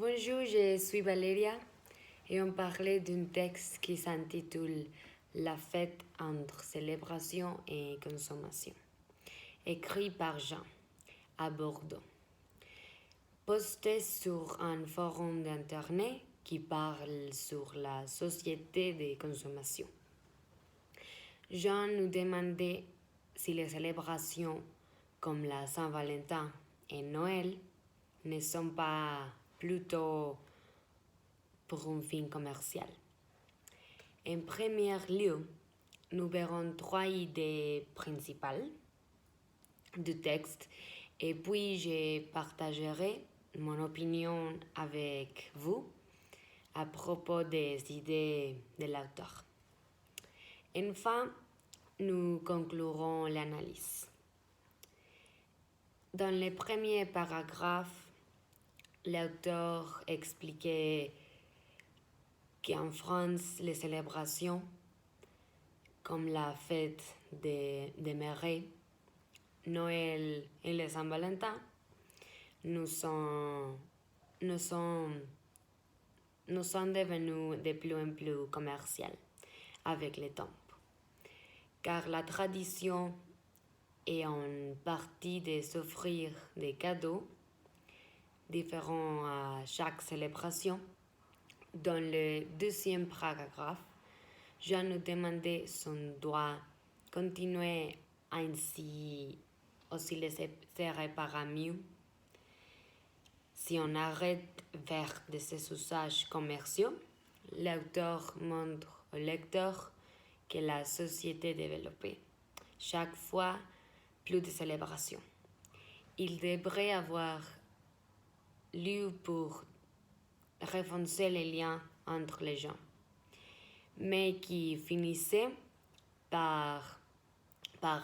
Bonjour, je suis Valéria et on parlait d'un texte qui s'intitule La fête entre célébration et consommation, écrit par Jean à Bordeaux, posté sur un forum d'internet qui parle sur la société de consommation. Jean nous demandait si les célébrations comme la Saint-Valentin et Noël ne sont pas plutôt pour un fin commercial. En premier lieu, nous verrons trois idées principales du texte et puis je partagerai mon opinion avec vous à propos des idées de l'auteur. Enfin, nous conclurons l'analyse. Dans le premier paragraphe, l'auteur expliquait qu'en France, les célébrations comme la fête des mères, Noël et le Saint-Valentin nous sont devenus de plus en plus commerciales avec le temps. Car la tradition est en partie de s'offrir des cadeaux différents à chaque célébration. Dans le deuxième paragraphe, Jean nous demandait si on doit continuer ainsi ou si le serait pas mieux si on arrête vers de ces usages commerciaux. L'auteur montre au lecteur que la société développée chaque fois plus de célébrations. Il devrait avoir lieu pour renforcer les liens entre les gens, mais qui finissait par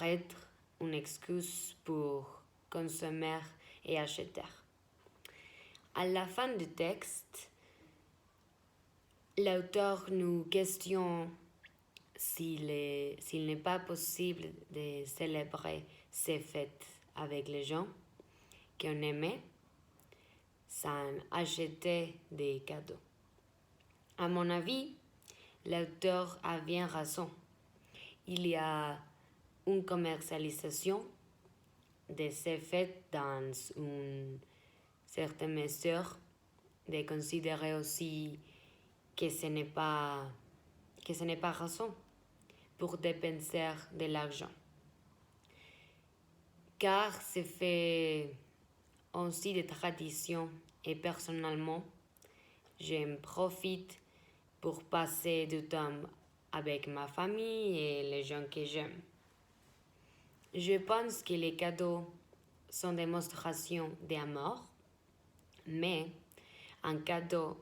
être une excuse pour consommer et acheter. À la fin du texte, l'auteur nous questionne s'il n'est pas possible de célébrer ces fêtes avec les gens qu'on aimait sans acheter des cadeaux. À mon avis, l'auteur a bien raison. Il y a une commercialisation de ces fêtes dans une certaine mesure, de considérer aussi que ce n'est pas raison pour dépenser de l'argent. Car c'est fait aussi des traditions et personnellement, j'en profite pour passer du temps avec ma famille et les gens que j'aime. Je pense que les cadeaux sont des démonstrations d'amour, mais un cadeau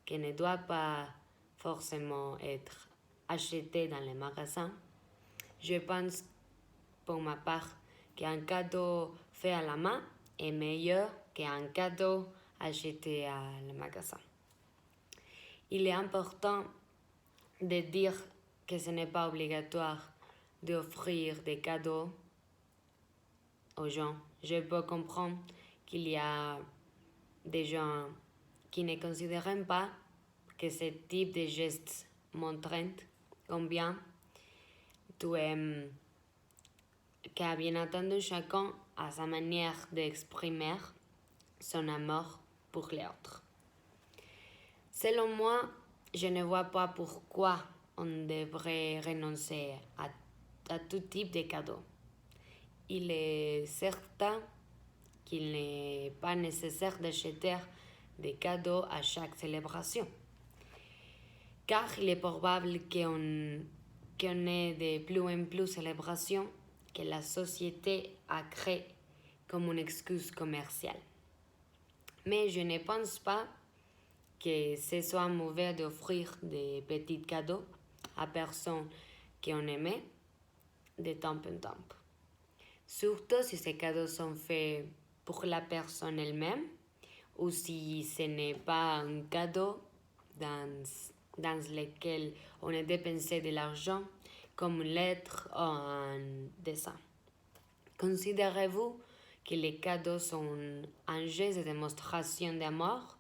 qui ne doit pas forcément être acheté dans les magasins, je pense pour ma part qu'un cadeau fait à la main est meilleur qu'un cadeau acheté à le magasin. Il est important de dire que ce n'est pas obligatoire d'offrir des cadeaux aux gens. Je peux comprendre qu'il y a des gens qui ne considèrent pas que ce type de gestes montrent combien tu aimes, car bien entendu chacun a sa manière d'exprimer son amour pour les autres. Selon moi, je ne vois pas pourquoi on devrait renoncer à tout type de cadeau. Il est certain qu'il n'est pas nécessaire d'acheter des cadeaux à chaque célébration, car il est probable qu'on ait de plus en plus de célébrations que la société a créées comme une excuse commerciale. Mais je ne pense pas que ce soit mauvais d'offrir des petits cadeaux à personnes qu'on aimait de temps en temps. Surtout si ces cadeaux sont faits pour la personne elle-même ou si ce n'est pas un cadeau dans lequel on a dépensé de l'argent comme une lettre ou un dessin. Considérez-vous que les cadeaux sont un geste de démonstration d'amour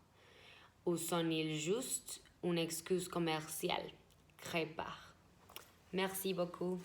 ou sont-ils juste une excuse commerciale créée par? Merci beaucoup.